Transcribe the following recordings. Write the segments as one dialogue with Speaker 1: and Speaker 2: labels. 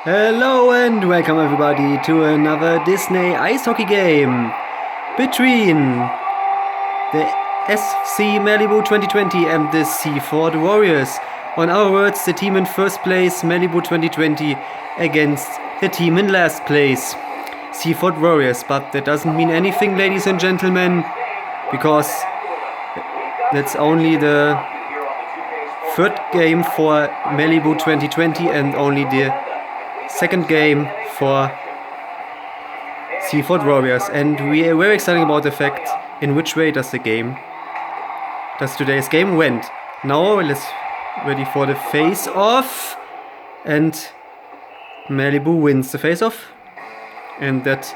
Speaker 1: Hello and welcome everybody to another Disney ice hockey game between the SC Malibu 2020 and the Seaford Warriors. On our words, the team in first place, Malibu 2020, against the team in last place, Seaford Warriors. But that doesn't mean anything, ladies and gentlemen, because that's only the third game for Malibu 2020 and only the second game for Seaford Warriors, and we are very excited about the fact in which way does today's game went. Now let's ready for the face-off, and Malibu wins the face-off, and that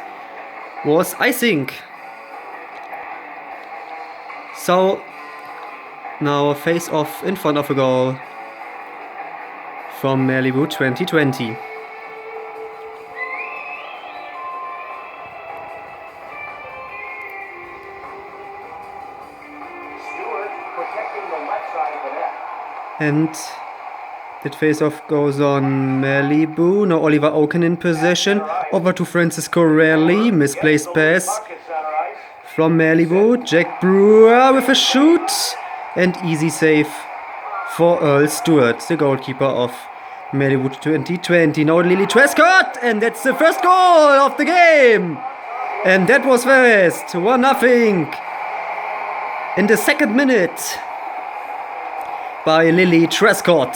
Speaker 1: was icing. So now a face-off in front of a goal from Malibu 2020. And that face-off goes on Malibu. Now Oliver Oaken in possession. Over to Francis Corelli. Misplaced pass from Malibu. Jack Brewer with a shoot. And easy save for Earl Stewart, the goalkeeper of Malibu 2020. Now Lily Trescott. And that's the first goal of the game. And that was fast. 1-0 in the second minute by Lily Trescott.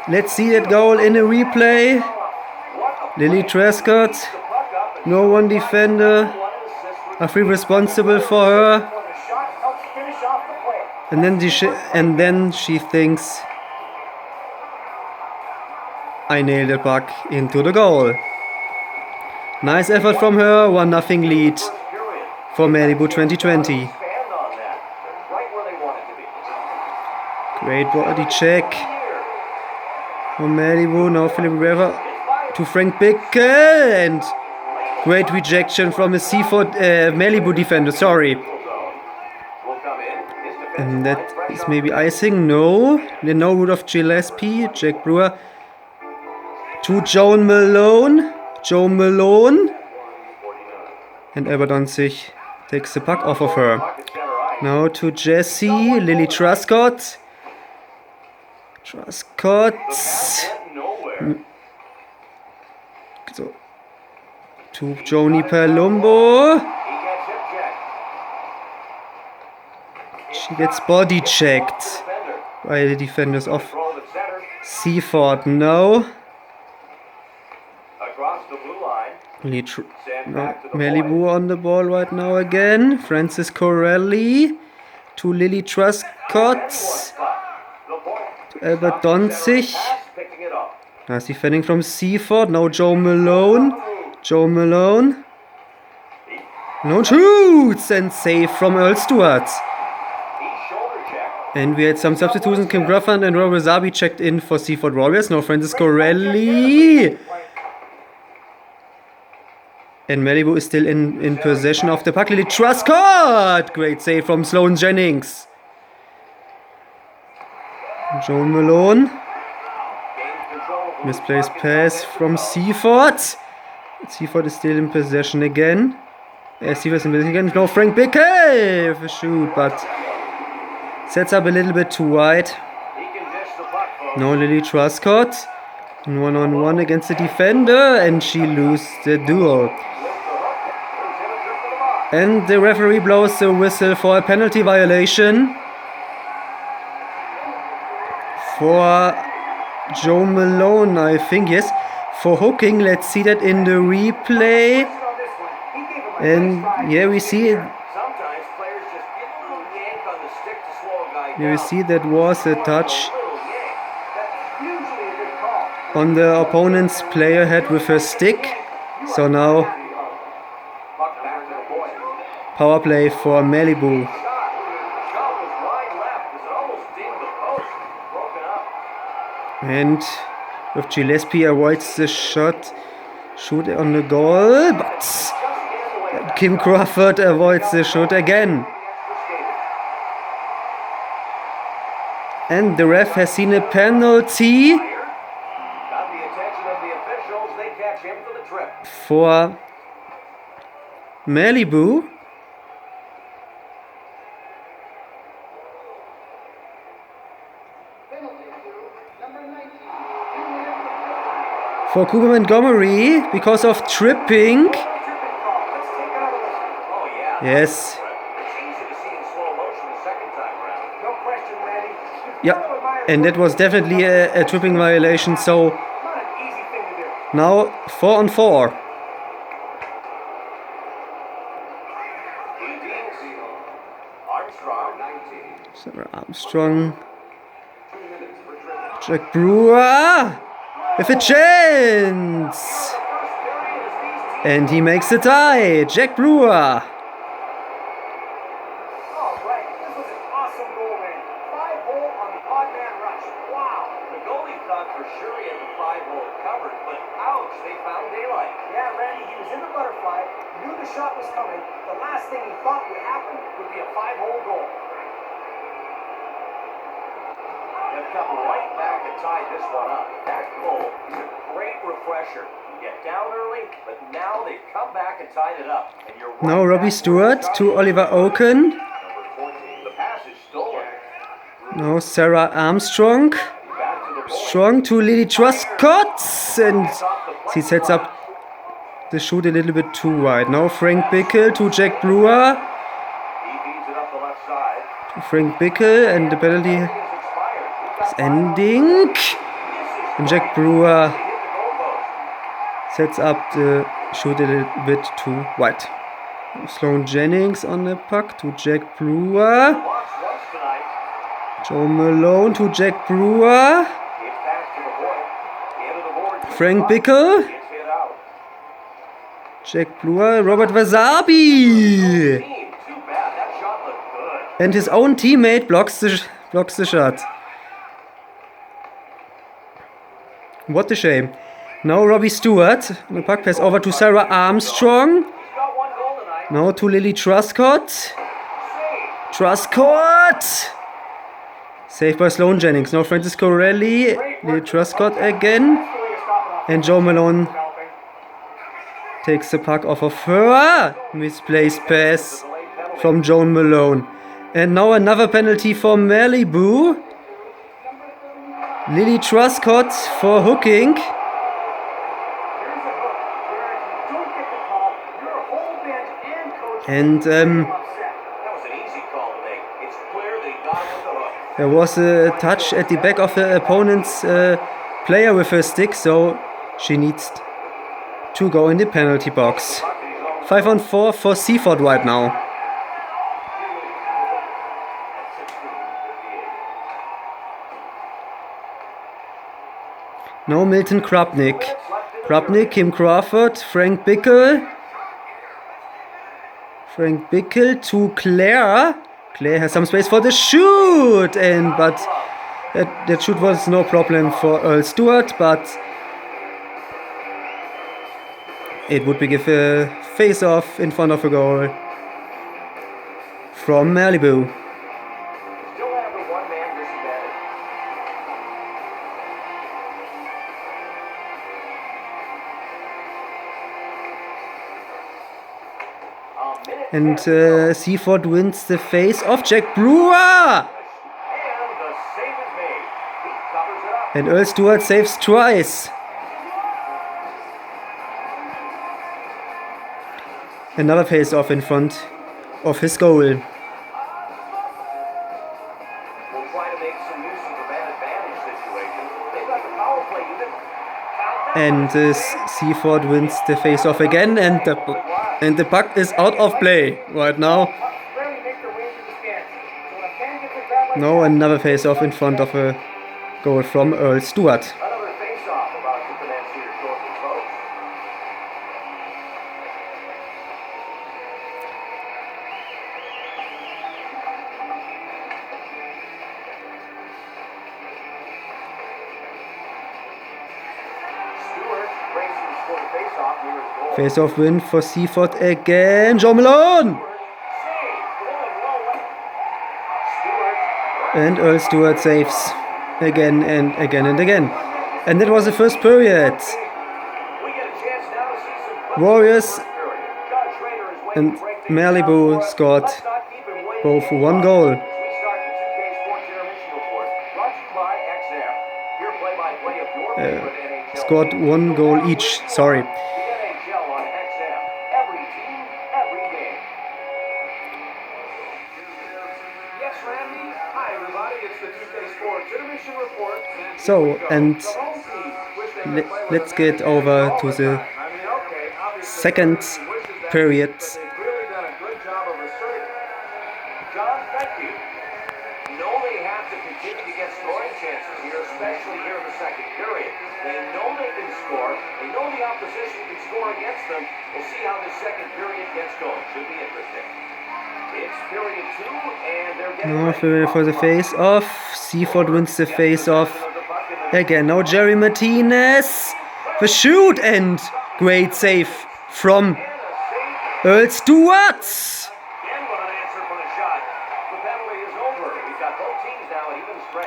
Speaker 1: Let's see that goal in a replay. Lily Trescott, no one defender, a free responsible for her. And then she thinks, I nailed the puck into the goal. Nice effort from her, 1-0 lead for Malibu 2020. Great body check from Malibu. Now Philip Rivera to Frank Bickel, and great rejection from a Seaford Malibu defender, sorry. And that is maybe icing, no. No Rudolph Gillespie, Jack Brewer to Joe Malone, and Albert Danzig takes the puck off of her. Now to Jessie, Lily Trescott. So, to Joni Palumbo. She gets body checked by the defenders of Seaford. No. Malibu on the ball right now again. Francis Corelli to Lily Trescott. To Albert Danzig. Nice defending from Seaford. Now Joe Malone. Malone shoots and save from Earl Stewart. And we had some substitutions. Kim Gruffand and Rob Zabi checked in for Seaford Warriors. Now Francis Corelli. And Malibu is still in possession of the puck. Lily Trescott! Great save from Sloan Jennings. Joan Malone. Misplaced pass from Seaford. Seaford is still in possession again. Seaford is in possession again. No, Frank Bickel with a shoot, but sets up a little bit too wide. No, Lily Trescott. 1-on-1 against the defender, and she loses the duel. And the referee blows the whistle for a penalty violation for Joe Malone, I think, yes, for hooking. Let's see that in the replay. And yeah, we see it. You see that was a touch on the opponent's player head with her stick. So now power play for Malibu. And with Gillespie avoids the shoot on the goal, but Kim Crawford avoids the shoot again. And the ref has seen a penalty for Malibu. For Cougar Montgomery because of tripping. Yes. Yeah, and that was definitely a tripping violation. So now 4 on 4. Sarah Armstrong. Jack Brewer with a chance. And he makes the tie. Jack Brewer.
Speaker 2: Come right back and tie this one up. That goal is a great refresher. You get down early, but now they've come back and tied it up. And you're
Speaker 1: now Robbie Stewart to Oliver Oaken.
Speaker 2: The pass is stolen.
Speaker 1: Now Sarah Armstrong. Strong to Lily Truscott. And she sets up the shoot a little bit too wide. Now Frank Bickle to Jack Brewer.
Speaker 2: He feeds it up the left side.
Speaker 1: To Frank Bickle, and the penalty ending, and Jack Brewer sets up the shoot a little bit too wide. Sloan Jennings on the puck to Jack Brewer. Joe Malone to Jack Brewer. Frank Bickle. Jack Brewer. Robert Wasabi. And his own teammate blocks the shot. What a shame. Now Robbie Stewart. The puck pass over to Sarah Armstrong. Now to Lily Truscott. Truscott! Saved by Sloan Jennings. Now Francis Corelli. Lily Truscott again. And Joe Malone takes the puck off of her. Misplaced pass from Joan Malone. And now another penalty for Malibu. Lily Truscott for hooking. And there was a touch at the back of the opponent's player with her stick, so she needs to go in the penalty box. 5 on 4 for Seaford right now. Now Milton Krupnik. Krupnik, Kim Crawford, Frank Bickle. Frank Bickle to Claire. Claire has some space for the shoot, but that shoot was no problem for Earl Stewart, but it would be give a face-off in front of a goal from Malibu. And Seaford wins the face of Jack Brewer. And Earl Stewart saves twice. Another face-off in front of his goal. And Seaford wins the face-off again, and the puck is out of play right now. Now another face-off in front of a goal from Earl Stewart. Face-off win for Seaford again. Joe Malone! And Earl Stewart saves again and again and again. And that was the first period. Warriors and Malibu scored both one goal. Scored one goal each, sorry. So, and let's get over to the second period.
Speaker 2: John, thank you. You know they have to continue to get scoring chances here, especially here in the second period. They know they can score. They know the opposition can score against them. We'll see how this second period gets going. Should be interesting. It's period 2, and they're getting
Speaker 1: for the face-off. Seaford wins the face-off. Again, now Jerry Martinez. The shoot, and great save from Earl Stewart.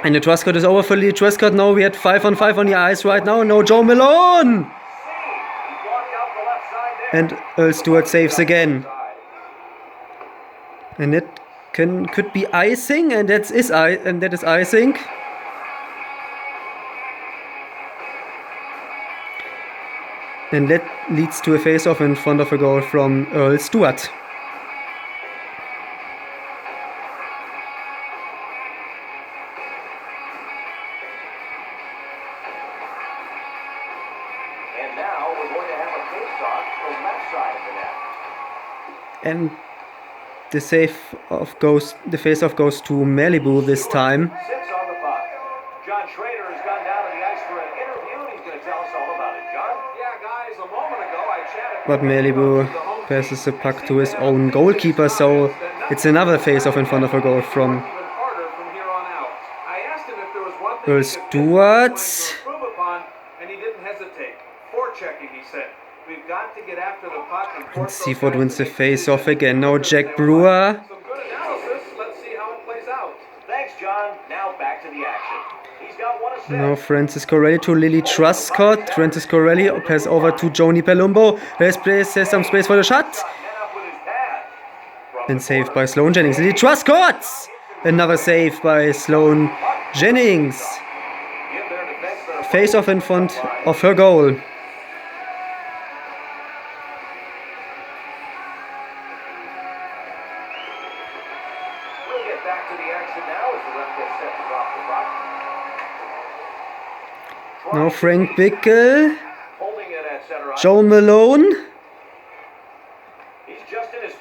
Speaker 1: And the Truscott is over for Lee Truscott. Now we had 5-on-5 on the ice right now. No Joe Malone. And Earl Stewart saves again. And that could be icing, and that is icing. And that leads to a face-off in front of a goal from Earl Stewart.
Speaker 2: And now we're going to have a face-off from the left side of the net.
Speaker 1: And the face-off goes to Malibu this time.
Speaker 2: Sits on the puck. John Schrader has gone down to the ice for an interview, and he's going to tell us all about it. John? Yeah, guys, a moment ago I chatted.
Speaker 1: But Malibu passes the puck to his own goalkeeper, so it's another face-off in front of a goal from Earl Stewart.
Speaker 3: And he didn't hesitate. Forechecking, he said. We've got to get after the puck.
Speaker 1: And Seaford wins the face-off again. Now Jack Brewer.
Speaker 3: Some good analysis. Let's see how it plays out.
Speaker 2: Thanks, John. Now back to the action. He's got one assist.
Speaker 1: Now Francis Corelli to Lily Truscott. Francis Corelli pass over to Joni Palumbo. There's some space for the shot. And saved by Sloan Jennings. Lily Truscott! Another save by Sloan Jennings. Face-off in front of her goal. Now Frank Bickel, Joe Malone,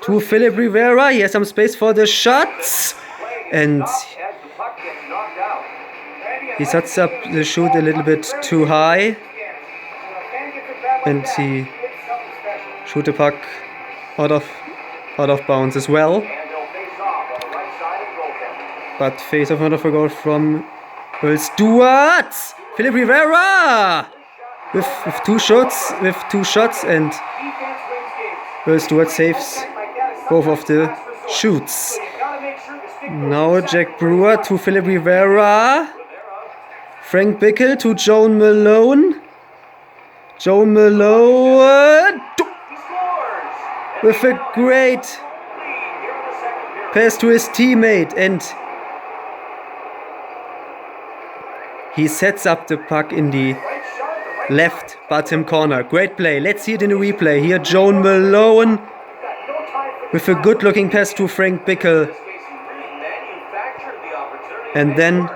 Speaker 1: to Philip Rivera. He has some space for the shots, and he sets up the shoot a little bit too high, and he shoot the puck out of bounds as well. But face off of a goal from Earl Stewart. Philip Rivera with two shots, and Earl Stewart saves both of the shoots. Now Jack Brewer to Philip Rivera. Frank Bickel to Joan Malone. Joan Malone with a great pass to his teammate, and he sets up the puck in the left bottom corner. Great play. Let's see it in the replay. Here Joan Malone with a good looking pass to Frank Bickel. And then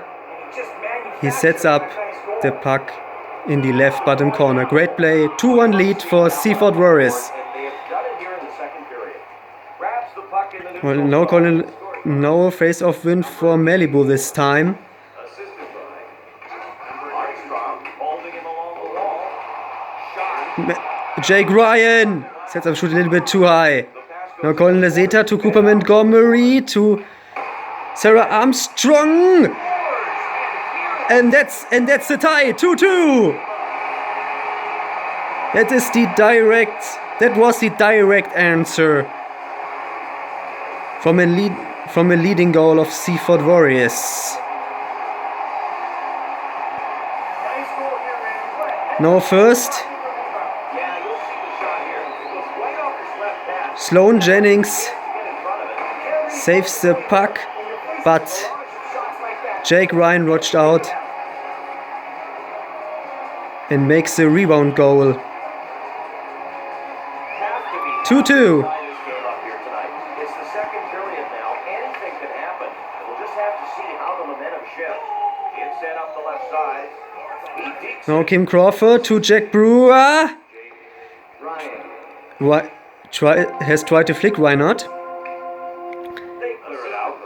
Speaker 1: he sets up the puck in the left bottom corner. Great play. 2-1 lead for Seaford Warriors. Well, no face-off win for Malibu this time. Jake Ryan sets up shoot a little bit too high. Now Colin Lazeta to Cooper Montgomery to Sarah Armstrong. And that's the tie. 2-2. That was the direct answer from a lead from a leading goal of Seaford Warriors.
Speaker 2: Nice goal here, Randy.
Speaker 1: Now first,
Speaker 2: Yeah, you'll see the shot here. It goes right off his left pass.
Speaker 1: Sloan Jennings
Speaker 2: Get in front of it.
Speaker 1: saves the puck, but Jake Ryan watched out and makes a rebound goal. 2-2.
Speaker 2: It's the second period now. Anything can happen. We'll just have to see how the momentum shifts. It's set up the left side. He deeks
Speaker 1: Now Kim Crawford to Jack Brewer.
Speaker 2: Ryan.
Speaker 1: Has tried to flick, why not?
Speaker 2: They clear it out.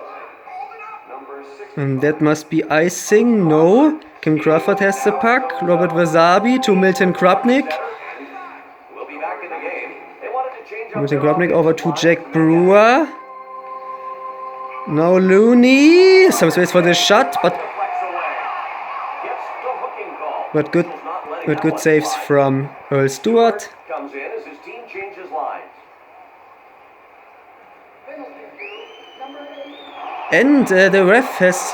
Speaker 2: Number 6.
Speaker 1: And that must be icing. No. Kim Crawford has the puck. Robert Wasabi to Milton Krupnik.
Speaker 2: We'll be back in the game. They wanted to change up
Speaker 1: Milton
Speaker 2: their
Speaker 1: Krupnik over to
Speaker 2: offensive
Speaker 1: Jack
Speaker 2: line.
Speaker 1: Brewer. Now Looney. Some space for the shot, but
Speaker 2: Flex away. Gets the hooking call.
Speaker 1: but good
Speaker 2: Not letting
Speaker 1: but
Speaker 2: that
Speaker 1: good
Speaker 2: one
Speaker 1: saves
Speaker 2: fly.
Speaker 1: from Earl Stewart.
Speaker 2: Comes in as his team changes lines.
Speaker 1: And the ref has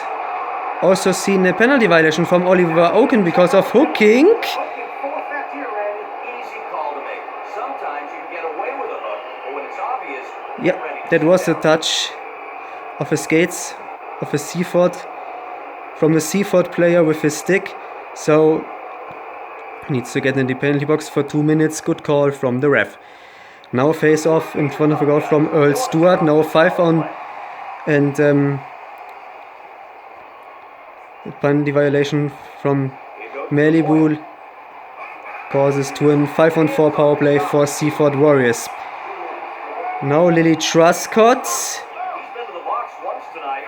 Speaker 1: also seen a penalty violation from Oliver Oaken because of hooking.
Speaker 2: Hooking fourth back here, Randy. Easy call to make. Sometimes you can get away with a hook, but when it's obvious,
Speaker 1: Yeah, that was a touch of a skates of a Seaford from a Seaford player with his stick. So needs to get in the penalty box for 2 minutes. Good call from the ref. Now face off in front of a goal from Earl Stewart. Now 5 on, and penalty violation from Malibu causes to a 5-on-4 power play for Seaford Warriors. Now Lily Truscott.
Speaker 2: he's been to the box once tonight.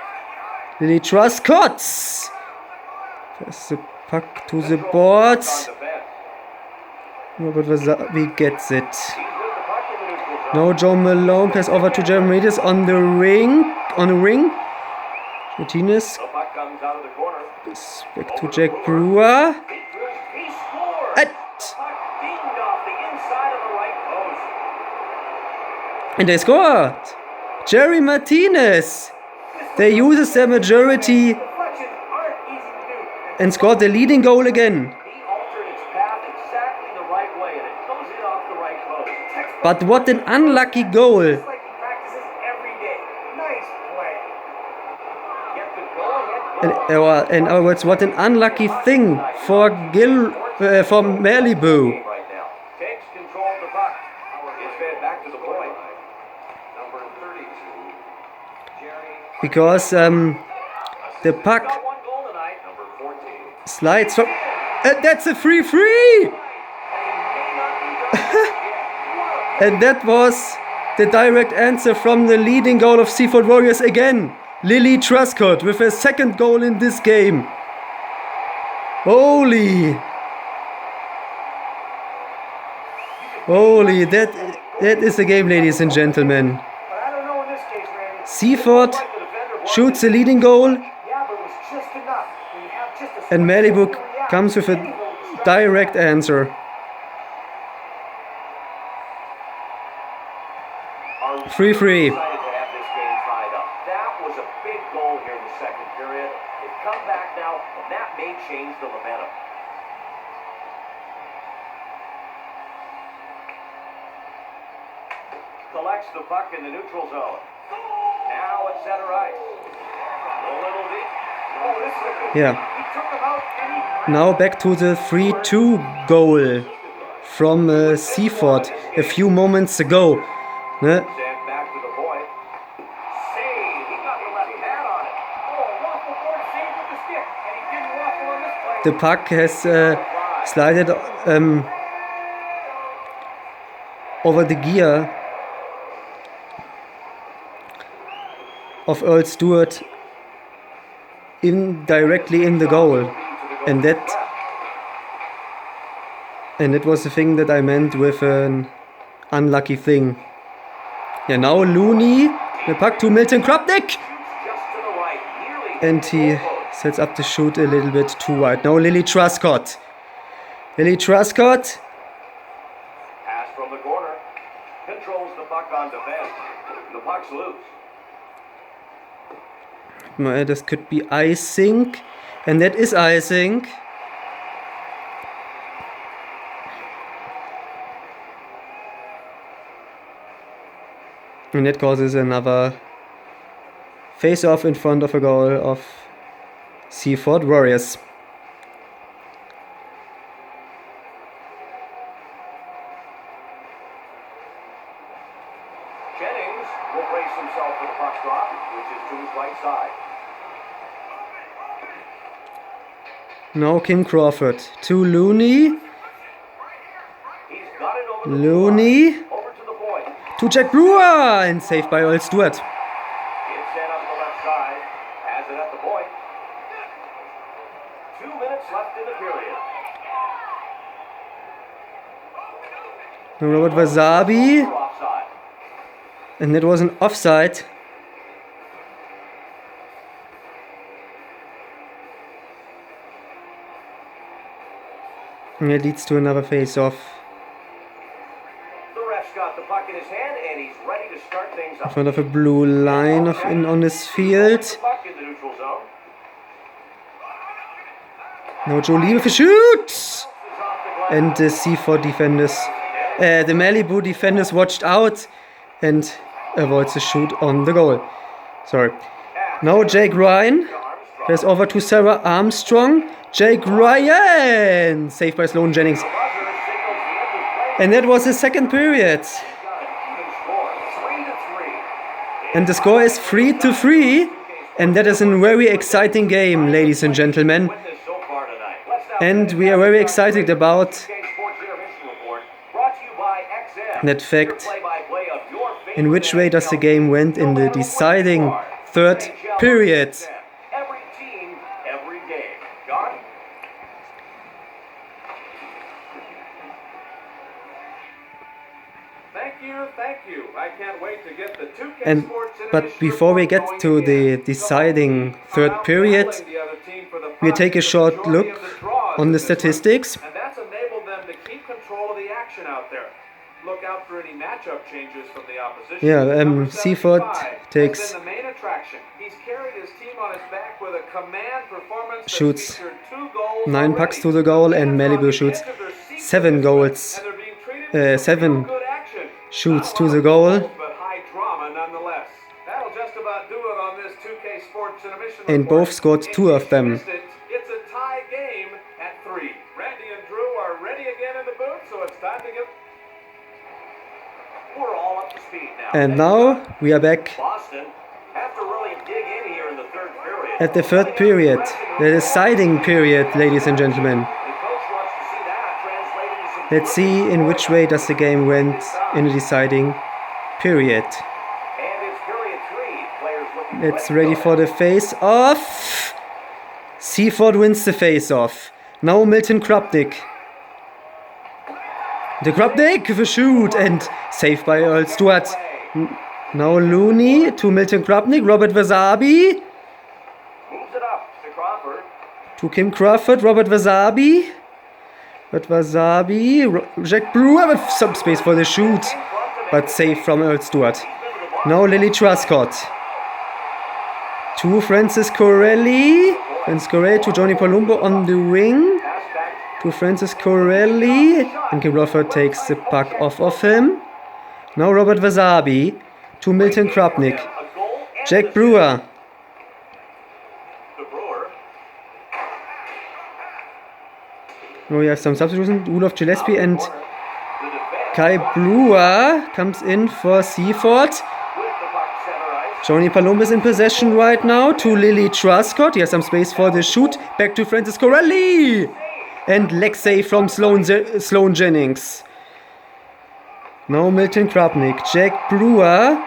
Speaker 1: Lily Truscott. Pass the puck to the board.
Speaker 2: On the bench.
Speaker 1: Robert Wasabi gets it.
Speaker 2: He's with the puck in the neutral zone.
Speaker 1: Now Joe Malone pass over to Jeremides on the ring. Martinez.
Speaker 2: The puck comes out of the corner.
Speaker 1: Back to Jack Brewer.
Speaker 2: He scores.
Speaker 1: And,
Speaker 2: Puck dinged off the inside of the right post.
Speaker 1: and they scored. Jerry Martinez. They uses their majority
Speaker 2: Deflections aren't easy to do.
Speaker 1: and scored the leading goal again.
Speaker 2: He altered its path exactly the right way, and it goes in off the right post.
Speaker 1: But what an unlucky goal.
Speaker 2: It's like he practices every day. Nice play. Get the goal ahead.
Speaker 1: In other words, what an unlucky thing for Malibu.
Speaker 2: Right now. Takes control of the puck. It's fed back to the point. Number 32. Jerry.
Speaker 1: Because the puck
Speaker 2: Got one goal tonight. Number 14.
Speaker 1: slides from. That's a free! And that was the direct answer from the leading goal of Seaford Warriors again. Lily Truscott with her second goal in this game. Holy, that is the game, ladies and gentlemen.
Speaker 2: But I don't know in this case, Randy.
Speaker 1: Seaford shoots the leading goal,
Speaker 2: Yeah, but it was just enough. When you have just a
Speaker 1: and Malibu comes with a direct answer. 3-3.
Speaker 2: Excited to have this game tied up. That was a big goal here in the second period. They've come back now, and that may change the momentum. Collects the puck in the neutral zone. Now it's center ice. A little deep. Oh, this is a good.
Speaker 1: Yeah.
Speaker 2: He took him out and he
Speaker 1: Now back to the 3-2 goal from Seaford a few moments ago. Ne?
Speaker 2: sent back to the point. Save. He got the left pad on it. Oh, waffle board save with the stick. And he didn't waffle on this play.
Speaker 1: The puck has slided over the gear of Earl Stewart directly in the goal, and that was the thing that I meant with an unlucky thing. Yeah, now Looney, the puck to Milton Krupnik,
Speaker 2: Just to the right. Nearly
Speaker 1: and he sets up the shoot a little bit too wide. Now Lily Truscott.
Speaker 2: pass from the corner. Controls the puck on defense. The puck's loose.
Speaker 1: This could be icing. And that is icing. And that causes another face-off in front of a goal of Seaford Warriors.
Speaker 2: Jennings will brace himself for the puck drop, which is to his right side.
Speaker 1: Now Kim Crawford to Looney.
Speaker 2: He's got it over the
Speaker 1: Looney
Speaker 2: over to the point.
Speaker 1: to Jack Brewer and saved by Earl Stewart.
Speaker 2: It's in up the left side. Has it at the point. 2 minutes left in the period.
Speaker 1: Robert Wasabi,
Speaker 2: Offside.
Speaker 1: and that was an offside. And it leads to another face-off
Speaker 2: The ref's got the puck in his hand and he's ready to start things
Speaker 1: in
Speaker 2: up.
Speaker 1: front of a blue line on this field.
Speaker 2: The puck in the neutral zone.
Speaker 1: Now Jolie with a shoot!
Speaker 2: Is off the glass.
Speaker 1: And the Seaford defenders, the Malibu defenders watched out and avoids a shoot on the goal. Sorry. Now Jake Ryan pass over to Sarah Armstrong. Jake Ryan! Saved by Sloan Jennings. And that was the second period. And the score is 3-3. And that is a very exciting game, ladies and gentlemen. And we are very excited about that fact. In which way does the game went in the deciding third period?
Speaker 2: Every team, every game. John?
Speaker 3: Thank you. I can't wait to get the 2K
Speaker 1: And
Speaker 3: Sports
Speaker 1: but
Speaker 3: Innovation
Speaker 1: before we
Speaker 3: report
Speaker 1: get
Speaker 3: going
Speaker 1: to the
Speaker 3: again.
Speaker 1: deciding third period,
Speaker 3: The other team for the
Speaker 1: we
Speaker 3: puck.
Speaker 1: take a short
Speaker 3: Majority
Speaker 1: look
Speaker 3: of the draws
Speaker 1: on
Speaker 3: in
Speaker 1: the
Speaker 3: this one,
Speaker 1: statistics.
Speaker 3: And that's enabled them to keep control of the action out there. Look out for any matchup changes from the opposition.
Speaker 1: Yeah,
Speaker 3: Number
Speaker 1: Seaford
Speaker 3: 75
Speaker 1: takes-
Speaker 3: has been the main attraction. He's carried his team on his back with a command performance that
Speaker 1: Shoots
Speaker 3: featured 2 goals
Speaker 1: 9
Speaker 3: already.
Speaker 1: pucks to the goal, and
Speaker 3: Fans are on
Speaker 1: Malibu
Speaker 3: the
Speaker 1: shoots
Speaker 3: edge of their seats
Speaker 1: 7
Speaker 3: with this one,
Speaker 1: goals.
Speaker 3: and they're being treated with some
Speaker 1: 7
Speaker 3: real good action.
Speaker 1: shoots
Speaker 3: Not
Speaker 1: to
Speaker 3: a lot
Speaker 1: the
Speaker 3: of
Speaker 1: goal.
Speaker 3: goals, but high drama nonetheless. That'll just about do it on this 2K Sports Intermission
Speaker 1: And
Speaker 3: report.
Speaker 1: both scored
Speaker 3: In
Speaker 1: 2 of
Speaker 3: case you
Speaker 1: them.
Speaker 3: missed it, it's a tie game at 3. Randy and Drew are ready again in the booth, so it's time to get.
Speaker 2: We're all up to speed now.
Speaker 1: And now we are back
Speaker 2: Boston have to really dig in here in the third period.
Speaker 1: at the third period, the deciding period, ladies and gentlemen.
Speaker 2: The coach wants to see that translated into some
Speaker 1: Let's see in which way does the game went in the deciding period.
Speaker 2: And it's period 3. Players looking
Speaker 1: It's ready for the face-off. Seaford wins the face-off. Now Milton Krupnik. The Krupnik with a shoot and saved by Earl Stewart. Now Looney to Milton Krupnik. Robert Wasabi
Speaker 2: moves it up to Crawford.
Speaker 1: to Kim Crawford. Robert Wasabi. Jack Brewer with some space for the shoot, but saved from Earl Stewart. Now Lily Truscott to Francis Corelli. Francis Corelli to Johnny Palumbo on the wing.
Speaker 2: Pass back.
Speaker 1: To Francis Corelli. And Kim Crawford takes the puck off of him. Now Robert Wasabi to Milton Krupnik.
Speaker 2: A goal and
Speaker 1: Jack
Speaker 2: the
Speaker 1: Brewer.
Speaker 2: The Brewer.
Speaker 1: Now we have some substitutions. Olaf Gillespie and
Speaker 2: The defense
Speaker 1: Kai Brewer comes in for Seaford.
Speaker 2: with the puck center ice.
Speaker 1: Johnny Palumbo is in possession right now to Lily Truscott. He has some space for the shoot. Back to Francis Corelli. And leg save from Sloan Jennings. Now Milton Krupnik. Jack Brewer.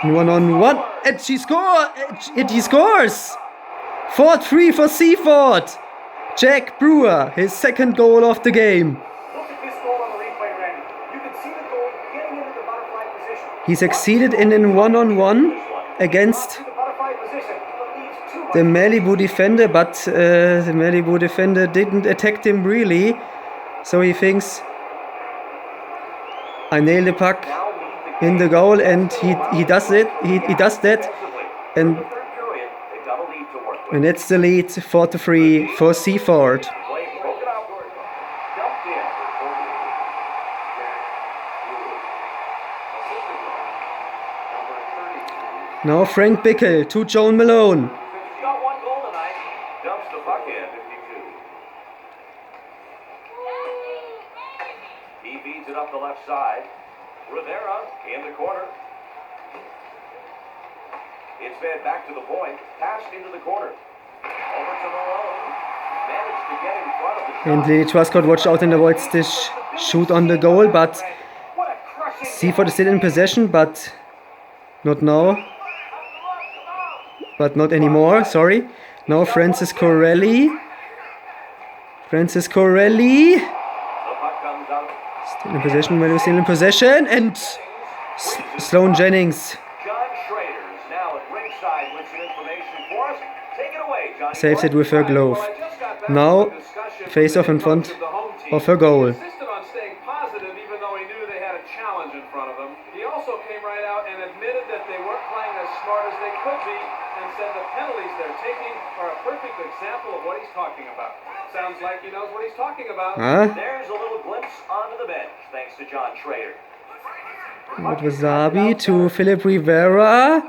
Speaker 1: 1-on-1. And he scores. 4-3 for Seaford. Jack Brewer. His second goal of the game.
Speaker 2: Look at this goal on the replay, Randy. You can see the goal getting into the butterfly position.
Speaker 1: He succeeded in 1-on-1 against
Speaker 2: To the butterfly position, but leaves too much.
Speaker 1: the Malibu defender, but the Malibu defender didn't attack him really. So he thinks, I nailed the puck
Speaker 2: Now lead the
Speaker 1: in the goal, and he does it. He does that.
Speaker 2: defensively.
Speaker 1: And
Speaker 2: In the third period, they got a lead to work with.
Speaker 1: And it's the lead, 4-3 for Seaford.
Speaker 2: Play broken outward. Dumped in.
Speaker 1: Now Frank Bickle to Joan Malone.
Speaker 2: He's got one goal tonight. Dumps the puck in. 52. He feeds it up the left side. Rivera in the corner. It's fed back to the point. Passed into the corner. Over to Malone. Managed to get in front of the shot.
Speaker 1: And Lily Truscott watched out and avoids this shoot on the goal, but
Speaker 2: What a crushing
Speaker 1: Seaford is still in possession, but not now. But not anymore, sorry. Now Francis Corelli.
Speaker 2: The puck comes out.
Speaker 1: Still in possession, Malibu still in possession. And Sloan Jennings
Speaker 2: John Schrader is now at ringside with some information for us. Take it away, John.
Speaker 1: saves it with her glove. Now, face off in front of her goal.
Speaker 3: He insisted on staying positive even though he knew they had a challenge in front of him. He also came right out and admitted that they weren't playing as smart as they could be and said the penalties they're taking are a perfect example of what he's talking about. Sounds like he knows what he's talking about.
Speaker 1: Huh?
Speaker 2: There's a little glimpse onto the bench thanks to John Schrader.
Speaker 1: With Wasabi to Philip Rivera.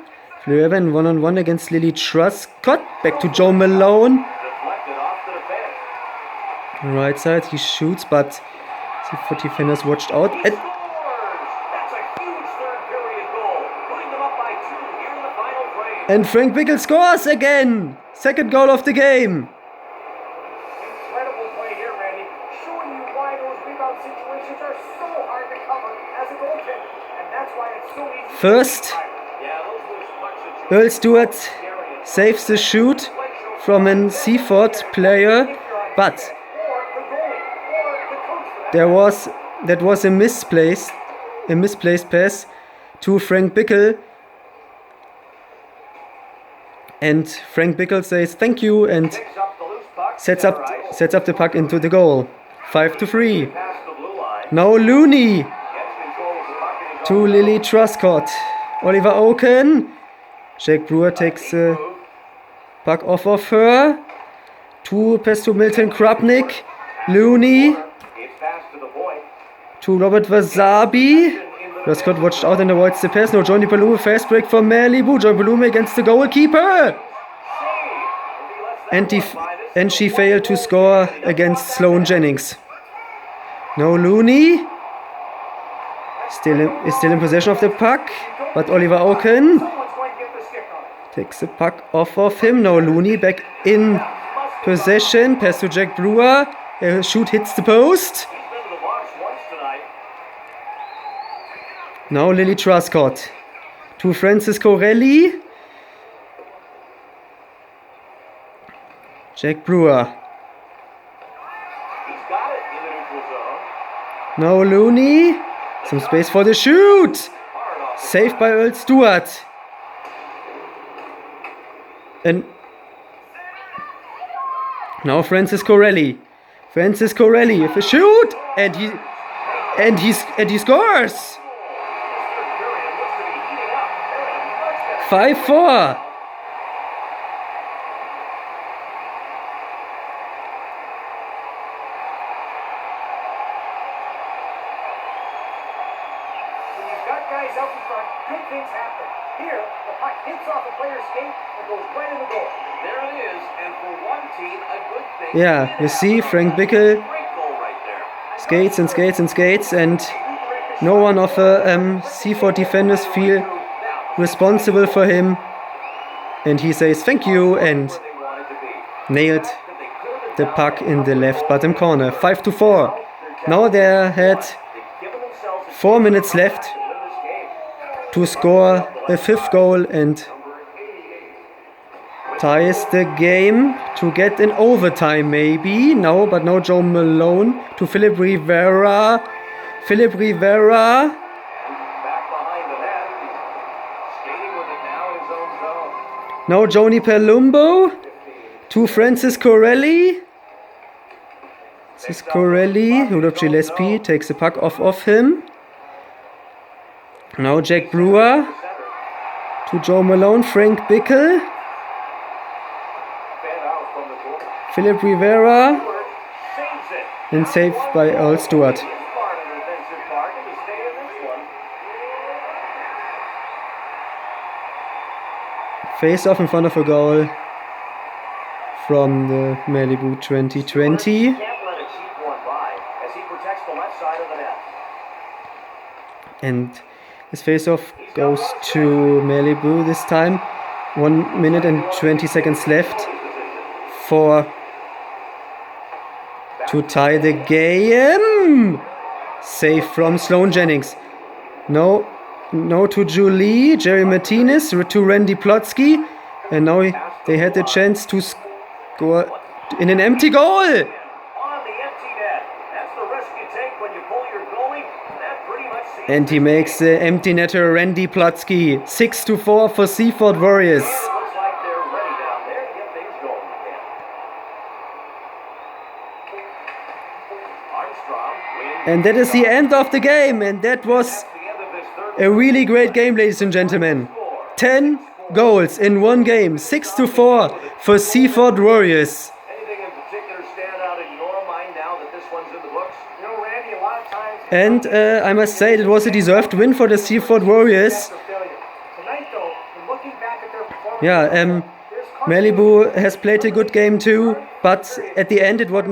Speaker 1: Rivera in one-on-one against Lily Truscott. Back to Joe Malone.
Speaker 2: Deflected off the defense.
Speaker 1: Right side, he shoots, but Seaford defenders watched out.
Speaker 2: He
Speaker 1: And
Speaker 2: scores! That's a huge third period goal. Putting them up by 2 here in the final frame.
Speaker 1: And Frank Bickle scores again! Second goal of the game.
Speaker 4: Incredible play here, Randy. Showing you why those rebound situations are so hard to cover as a goaltender. And that's why it's so easy.
Speaker 1: First,
Speaker 2: Yeah, those loose puck situations.
Speaker 1: Earl Stewart saves the shoot from a Seaford player, but
Speaker 4: Or the goalie, or the coach for that.
Speaker 1: that was a misplaced pass to Frank Bickle. And Frank Bickle says thank you and
Speaker 2: Picks up the loose puck.
Speaker 1: sets
Speaker 2: center ice.
Speaker 1: up the puck into the goal. 5-3.
Speaker 2: Past the blue line.
Speaker 1: Now Looney
Speaker 2: Gets control of the puck and he
Speaker 1: to
Speaker 2: goes
Speaker 1: Lily Truscott. Oliver Oaken. Jack Brewer takes the puck off of her. Pass to Milton Krupnik. Looney
Speaker 2: It's passed to the point.
Speaker 1: to Robert Wasabi. Truscott watched out and avoids the pass. Now Johnny Palume, fast break for Malibu. Johnny Palume against the goalkeeper. And she failed to score against Sloan Jennings. Now Looney is still in possession of the puck, but Oliver Oaken
Speaker 4: Someone's going to get the stick on it.
Speaker 1: takes the puck off of him. Now Looney back in possession. Pass to Jack Brewer. A shoot hits the post.
Speaker 2: He's been to the box once tonight.
Speaker 1: Now Lily Truscott to Francis Corelli. Jack Brewer.
Speaker 2: He's got it in the neutral zone.
Speaker 1: Now Looney. Some space for the shoot.
Speaker 2: Hard off.
Speaker 1: Saved by Earl Stewart. And now Francis Corelli. Francis Corelli with a shoot, and he scores. 5-4.
Speaker 4: When you've got guys out in front, good things happen. Here, the puck hits off a player's skate and goes right in the goal.
Speaker 2: There it is, and for one team, a good thing.
Speaker 1: Yeah, you see Frank Bickle
Speaker 2: Great goal right there.
Speaker 1: skates and skates and skates, and no one of the C4 defenders feel responsible for him. And he says thank you and
Speaker 2: Where they wanted to be.
Speaker 1: nailed
Speaker 2: That they could have been
Speaker 1: the
Speaker 2: down
Speaker 1: puck
Speaker 2: by
Speaker 1: in the
Speaker 2: one.
Speaker 1: left bottom corner. 5-4. Now they had
Speaker 2: They've given themselves a
Speaker 1: 4 minutes left
Speaker 2: to win this game.
Speaker 1: to score a fifth goal and ties the game to get an overtime maybe. No, but no Joe Malone to Philip Rivera. Philip Rivera.
Speaker 2: Back behind the net. Skating with it now in his own zone.
Speaker 1: Now Johnny Palumbo to Francis Corelli. This is Corelli. Rudolph Gillespie takes the puck off of him. Now Jack Brewer to Joe Malone. Frank Bickle.
Speaker 2: fan out from the goal.
Speaker 1: Philip Rivera
Speaker 2: Saves it.
Speaker 1: and saved by Earl Stewart.
Speaker 2: His part of the defensive bargain to stay in this one.
Speaker 1: Face off in front of a goal from the Malibu 2020.
Speaker 2: Can't let a cheap one by as he protects the left side of the net.
Speaker 1: And his face off goes to Malibu this time. 1 minute and 20 seconds left to tie the game. Save from Sloan Jennings. No to Julie, Jerry Martinez, to Randy Plotsky. And now they had the chance to score in an empty goal.
Speaker 2: On the empty net. That's the risk you take when you pull your goalie. That pretty much seems
Speaker 1: And he makes the empty netter Randy Plotsky. 6-4 for Seaford Warriors.
Speaker 2: looks like they're ready down there to get things going again. Armstrong wins.
Speaker 1: And that is the end of the game. And that was
Speaker 2: That's the end of this third
Speaker 1: a really great game, ladies and gentlemen. 10 goals in one game. 6-4 for Seaford Warriors.
Speaker 2: Anything in particular stand out in your mind now that this one's in the books?
Speaker 4: You know, Randy, a lot of times.
Speaker 1: And I must say it was a deserved win for the Seaford Warriors.
Speaker 4: Tonight, though, in looking back at their performance,
Speaker 1: Yeah, Malibu has played a good game too, but at the end it was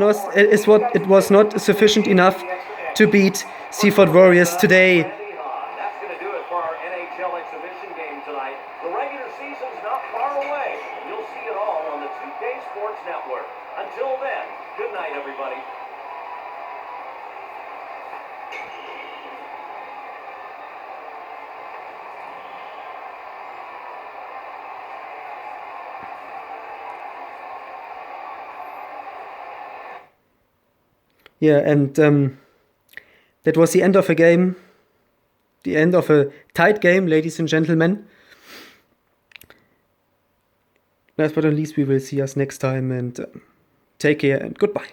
Speaker 1: not sufficient enough to beat Seaford Warriors today.
Speaker 2: That's going to do it for our NHL exhibition game tonight. The regular season's not far away. You'll see it all on the 2K Sports Network. Until then, good night, everybody.
Speaker 1: Yeah, and that was the end of a game. The end of a tight game, ladies and gentlemen. Last but not least, we will see us next time, and take care and goodbye.